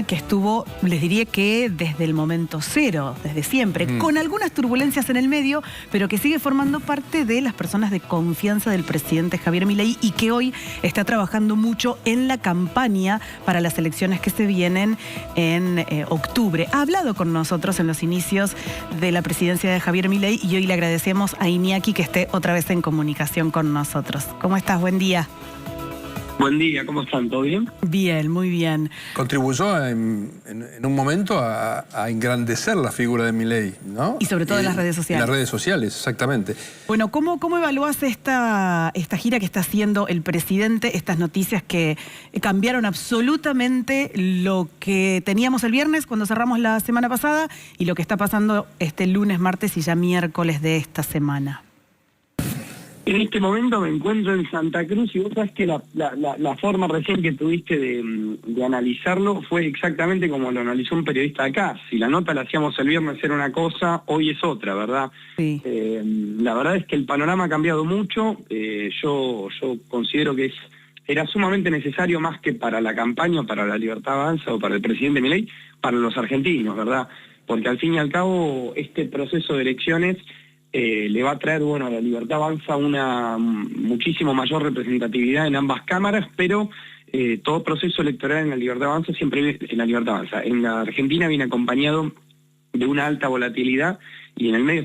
que estuvo, les diría que desde el momento cero, desde siempre, con algunas turbulencias en el medio, pero que sigue formando parte de las personas de confianza del presidente Javier Milei y que hoy está trabajando mucho en la campaña para las elecciones que se vienen en octubre. Ha hablado con nosotros en los inicios de la presidencia de Javier Milei y hoy le agradecemos a Iñaki que esté otra vez en comunicación con nosotros. ¿Cómo estás? Buen día. Buen día, ¿cómo están? ¿Todo bien? Bien, muy bien. Contribuyó en un momento a engrandecer la figura de Milei, ¿no? Y sobre todo en las redes sociales. En las redes sociales, exactamente. Bueno, ¿cómo evaluás esta gira que está haciendo el presidente, estas noticias que cambiaron absolutamente lo que teníamos el viernes cuando cerramos la semana pasada y lo que está pasando este lunes, martes y ya miércoles de esta semana? En este momento me encuentro en Santa Cruz y vos sabés que la forma recién que tuviste de analizarlo fue exactamente como lo analizó un periodista acá. Si la nota la hacíamos el viernes era una cosa, hoy es otra, ¿verdad? Sí. La verdad es que el panorama ha cambiado mucho. Yo considero que era sumamente necesario, más que para la campaña, para la Libertad Avanza o para el presidente Milei, para los argentinos, ¿verdad? Porque al fin y al cabo este proceso de elecciones le va a traer, bueno, a la Libertad Avanza una muchísimo mayor representatividad en ambas cámaras, pero todo proceso electoral en la Libertad Avanza en la Argentina viene acompañado de una alta volatilidad y en el medio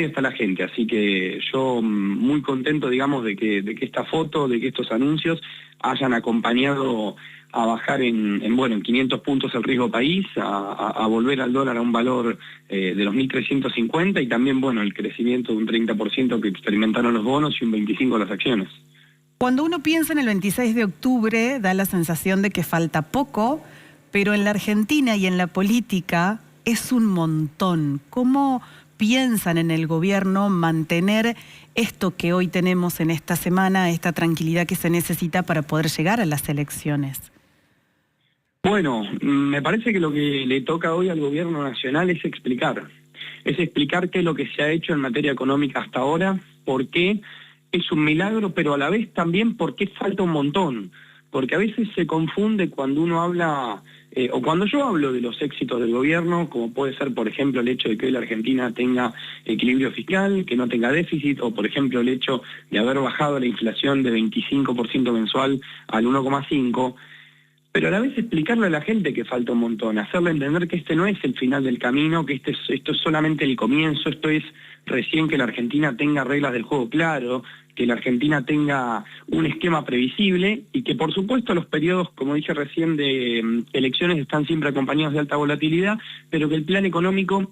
está la gente, así que yo muy contento, digamos, de que esta foto, de que estos anuncios hayan acompañado a bajar en 500 puntos el riesgo país, a volver al dólar a un valor de los 1.350 y también, bueno, el crecimiento de un 30% que experimentaron los bonos y un 25% las acciones. Cuando uno piensa en el 26 de octubre, da la sensación de que falta poco, pero en la Argentina y en la política es un montón. ¿Cómo piensan en el gobierno mantener esto que hoy tenemos en esta semana, esta tranquilidad que se necesita para poder llegar a las elecciones? Bueno, me parece que lo que le toca hoy al gobierno nacional es explicar qué es lo que se ha hecho en materia económica hasta ahora, por qué es un milagro, pero a la vez también por qué falta un montón. Porque a veces se confunde cuando uno habla, o cuando yo hablo de los éxitos del gobierno, como puede ser, por ejemplo, el hecho de que hoy la Argentina tenga equilibrio fiscal, que no tenga déficit, o por ejemplo el hecho de haber bajado la inflación de 25% mensual al 1,5%, pero a la vez explicarle a la gente que falta un montón, hacerle entender que este no es el final del camino, que esto es solamente el comienzo, esto es recién que la Argentina tenga reglas del juego claro, que la Argentina tenga un esquema previsible y que por supuesto los periodos, como dije recién, de elecciones están siempre acompañados de alta volatilidad, pero que el plan económico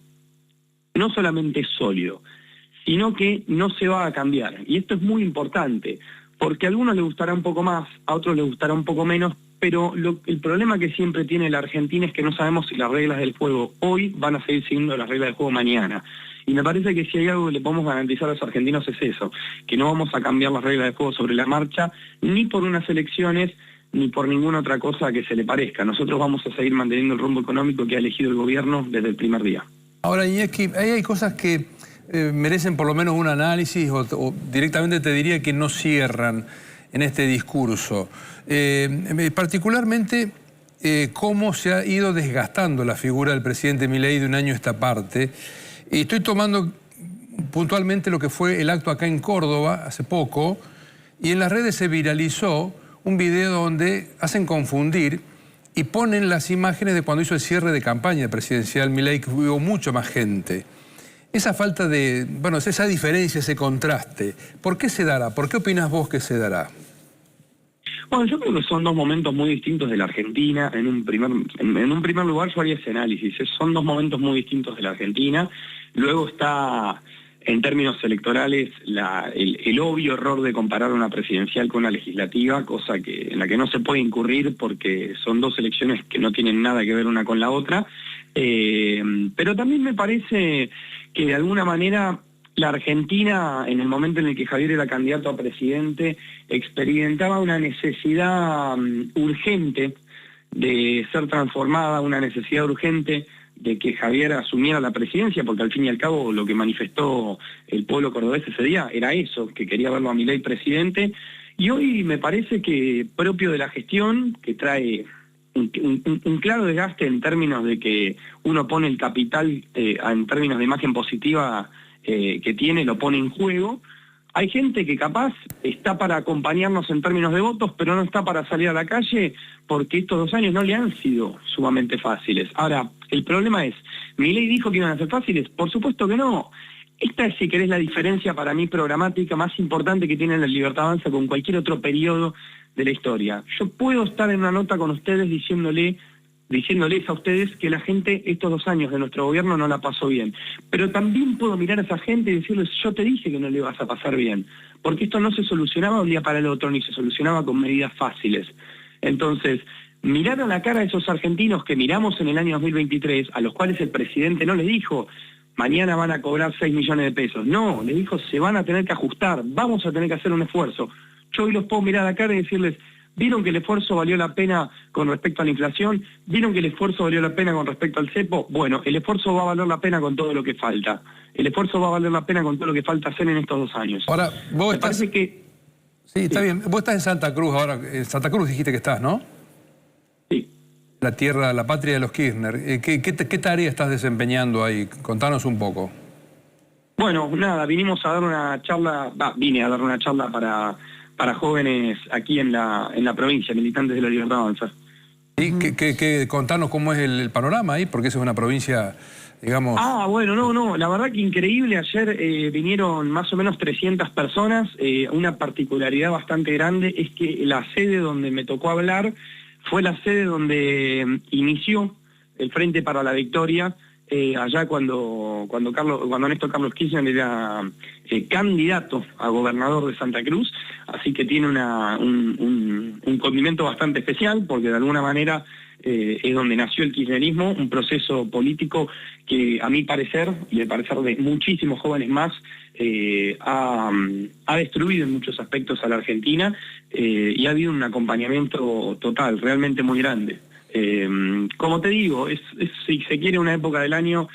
no solamente es sólido, sino que no se va a cambiar. Y esto es muy importante, porque a algunos les gustará un poco más, a otros les gustará un poco menos, pero el problema que siempre tiene la Argentina es que no sabemos si las reglas del juego hoy van a seguir siguiendo las reglas del juego mañana. Y me parece que si hay algo que le podemos garantizar a los argentinos es eso, que no vamos a cambiar las reglas del juego sobre la marcha, ni por unas elecciones, ni por ninguna otra cosa que se le parezca. Nosotros vamos a seguir manteniendo el rumbo económico que ha elegido el gobierno desde el primer día. Ahora, Iñaki, ahí hay cosas que merecen por lo menos un análisis o directamente te diría que no cierran en este discurso. Particularmente, cómo se ha ido desgastando la figura del presidente Milei de un año a esta parte. Y estoy tomando puntualmente lo que fue el acto acá en Córdoba hace poco, y en las redes se viralizó un video donde hacen confundir y ponen las imágenes de cuando hizo el cierre de campaña presidencial Milei, que hubo mucho más gente. Esa falta de, bueno, esa diferencia, ese contraste, ¿por qué se dará? ¿Por qué opinas vos que se dará? Bueno, yo creo que son dos momentos muy distintos de la Argentina. En un primer lugar yo haría ese análisis. Son dos momentos muy distintos de la Argentina. Luego está, en términos electorales, el obvio error de comparar una presidencial con una legislativa, cosa en la que no se puede incurrir porque son dos elecciones que no tienen nada que ver una con la otra. Pero también me parece que de alguna manera la Argentina, en el momento en el que Javier era candidato a presidente, experimentaba una necesidad urgente de ser transformada, una necesidad urgente de que Javier asumiera la presidencia, porque al fin y al cabo lo que manifestó el pueblo cordobés ese día era eso, que quería verlo a Milei presidente, y hoy me parece que propio de la gestión que trae un claro desgaste en términos de que uno pone el capital en términos de imagen positiva que tiene, lo pone en juego. Hay gente que capaz está para acompañarnos en términos de votos, pero no está para salir a la calle porque estos 2 años no le han sido sumamente fáciles. Ahora, el problema es, ¿Milei dijo que iban a ser fáciles? Por supuesto que no. Esta es, si querés, la diferencia para mí programática más importante que tiene la Libertad Avanza con cualquier otro periodo de la historia. Yo puedo estar en una nota con ustedes diciéndoles a ustedes que la gente estos 2 años de nuestro gobierno no la pasó bien. Pero también puedo mirar a esa gente y decirles, yo te dije que no le vas a pasar bien. Porque esto no se solucionaba de un día para el otro, ni se solucionaba con medidas fáciles. Entonces, mirar a la cara a esos argentinos que miramos en el año 2023, a los cuales el presidente no les dijo, mañana van a cobrar 6 millones de pesos. No, les dijo, se van a tener que ajustar, vamos a tener que hacer un esfuerzo. Yo hoy los puedo mirar a la cara y decirles, ¿vieron que el esfuerzo valió la pena con respecto a la inflación? ¿Vieron que el esfuerzo valió la pena con respecto al cepo? Bueno, el esfuerzo va a valer la pena con todo lo que falta. El esfuerzo va a valer la pena con todo lo que falta hacer en estos 2 años. Ahora, vos Me estás... parece que... Sí, está bien. Vos estás en Santa Cruz ahora. En Santa Cruz dijiste que estás, ¿no? Sí. La tierra, la patria de los Kirchner. ¿Qué tarea estás desempeñando ahí? Contanos un poco. Bueno, nada, vine a dar una charla para jóvenes aquí en la provincia, militantes de la Libertad Avanza. ¿Y contanos cómo es el panorama ahí? Porque esa es una provincia, digamos... Bueno, no, la verdad que increíble. Ayer vinieron más o menos 300 personas. Una particularidad bastante grande es que la sede donde me tocó hablar fue la sede donde inició el Frente para la Victoria, allá cuando Néstor Carlos Kirchner era candidato a gobernador de Santa Cruz, así que tiene un condimento bastante especial, porque de alguna manera es donde nació el kirchnerismo, un proceso político que a mi parecer, y al parecer de muchísimos jóvenes más, ha destruido en muchos aspectos a la Argentina, y ha habido un acompañamiento total, realmente muy grande. Como te digo, es si se quiere una época del año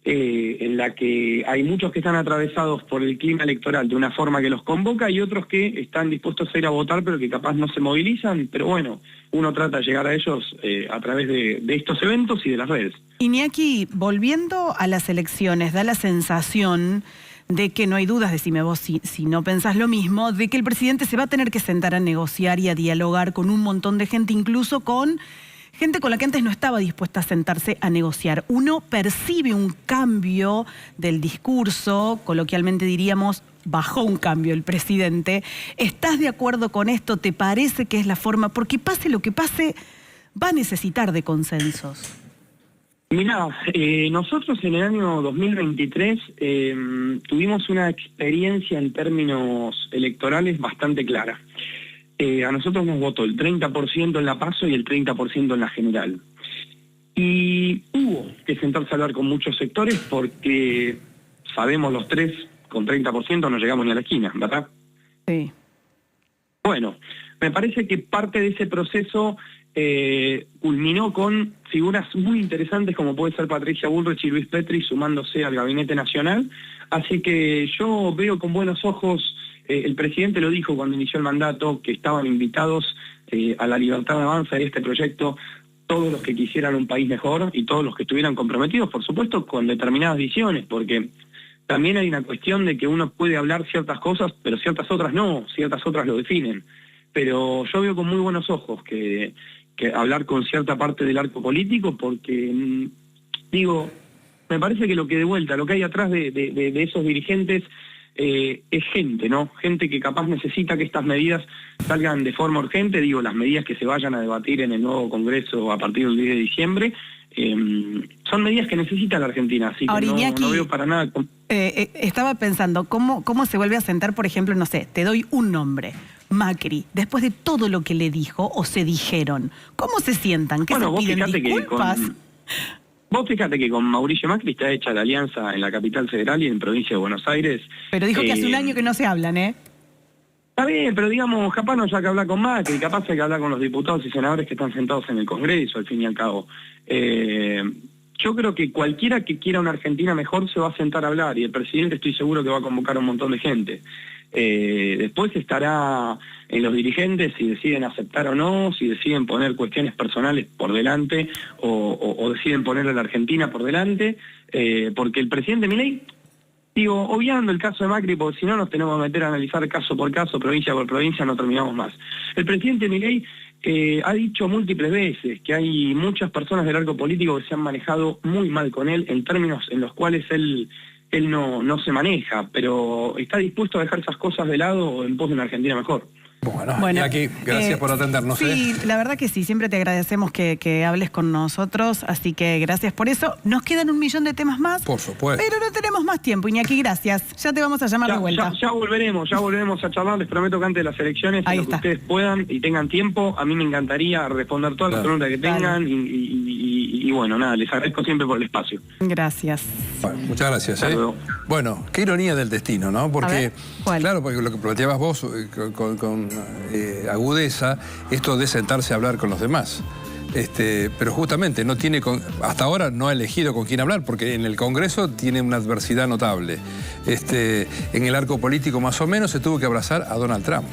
en la que hay muchos que están atravesados por el clima electoral de una forma que los convoca y otros que están dispuestos a ir a votar pero que capaz no se movilizan, pero bueno, uno trata de llegar a ellos a través de estos eventos y de las redes. Iñaki, volviendo a las elecciones, da la sensación de que no hay dudas, decime vos si no pensás lo mismo, de que el presidente se va a tener que sentar a negociar y a dialogar con un montón de gente, incluso con gente con la que antes no estaba dispuesta a sentarse a negociar. Uno percibe un cambio del discurso, coloquialmente diríamos, bajó un cambio el presidente. ¿Estás de acuerdo con esto? ¿Te parece que es la forma? Porque pase lo que pase, va a necesitar de consensos. Mirá, nosotros en el año 2023 tuvimos una experiencia en términos electorales bastante clara. A nosotros nos votó el 30% en la PASO y el 30% en la general. Y hubo que sentarse a hablar con muchos sectores porque sabemos los tres, con 30% no llegamos ni a la esquina, ¿verdad? Sí. Bueno, me parece que parte de ese proceso culminó con figuras muy interesantes como puede ser Patricia Bullrich y Luis Petri sumándose al Gabinete Nacional. Así que yo veo con buenos ojos. El presidente lo dijo cuando inició el mandato, que estaban invitados a la Libertad Avanza y este proyecto todos los que quisieran un país mejor y todos los que estuvieran comprometidos, por supuesto, con determinadas visiones, porque también hay una cuestión de que uno puede hablar ciertas cosas, pero ciertas otras no, ciertas otras lo definen. Pero yo veo con muy buenos ojos que hablar con cierta parte del arco político, porque, digo, me parece que lo que de vuelta, lo que hay atrás de esos dirigentes es gente, ¿no? Gente que capaz necesita que estas medidas salgan de forma urgente, digo, las medidas que se vayan a debatir en el nuevo Congreso a partir del 10 de diciembre, son medidas que necesita la Argentina, así que ahora, Iñaki, no veo para nada... estaba pensando, ¿cómo se vuelve a sentar, por ejemplo, no sé, te doy un nombre, Macri, después de todo lo que le dijo o se dijeron? ¿Cómo se sientan? ¿Qué se piden disculpas? Vos fíjate que con Mauricio Macri está hecha la alianza en la capital federal y en provincia de Buenos Aires. Pero dijo que hace un año que no se hablan, ¿eh? Está bien, pero digamos, capaz no haya que hablar con Macri, capaz hay que hablar con los diputados y senadores que están sentados en el Congreso, al fin y al cabo. Yo creo que cualquiera que quiera una Argentina mejor se va a sentar a hablar y el presidente estoy seguro que va a convocar a un montón de gente. Después estará en los dirigentes si deciden aceptar o no, si deciden poner cuestiones personales por delante o deciden poner a la Argentina por delante, porque el presidente Milei, digo, obviando el caso de Macri, porque si no nos tenemos que meter a analizar caso por caso, provincia por provincia, no terminamos más. El presidente Milei ha dicho múltiples veces que hay muchas personas del arco político que se han manejado muy mal con él en términos en los cuales él no se maneja, pero está dispuesto a dejar esas cosas de lado en pos de una Argentina mejor. Bueno, Iñaki, gracias por atendernos. Sí, la verdad que sí, siempre te agradecemos que hables con nosotros, así que gracias por eso. Nos quedan 1.000.000 de temas más. Por supuesto. Pero no tenemos más tiempo, Iñaki, gracias. Ya te vamos a llamar de vuelta. Ya volveremos a charlar, les prometo que antes de las elecciones, que ustedes puedan y tengan tiempo, a mí me encantaría responder todas las preguntas que tengan y bueno, nada, les agradezco siempre por el espacio. Gracias. Bueno, muchas gracias. Bueno, qué ironía del destino, ¿no? Porque, claro, porque lo que planteabas vos con agudeza, esto de sentarse a hablar con los demás. Pero justamente no tiene, hasta ahora no ha elegido con quién hablar, porque en el Congreso tiene una adversidad notable. En el arco político más o menos se tuvo que abrazar a Donald Trump,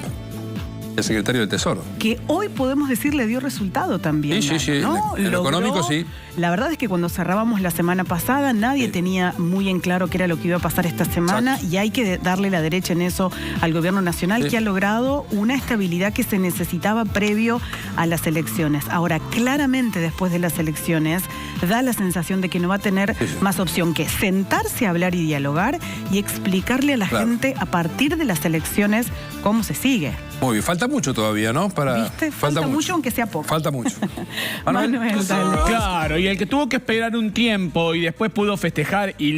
el secretario del Tesoro. Que hoy podemos decir le dio resultado también. Sí, ¿no? En lo económico sí. La verdad es que cuando cerrábamos la semana pasada nadie tenía muy en claro qué era lo que iba a pasar esta semana. Exacto. Y hay que darle la derecha en eso al gobierno nacional, que ha logrado una estabilidad que se necesitaba previo a las elecciones. Ahora, claramente después de las elecciones da la sensación de que no va a tener más opción que sentarse a hablar y dialogar y explicarle a la gente a partir de las elecciones cómo se sigue. Muy bien, falta mucho todavía, ¿no? ¿Viste? Falta mucho, aunque sea poco. Falta mucho. Manuel, claro, y el que tuvo que esperar un tiempo y después pudo festejar y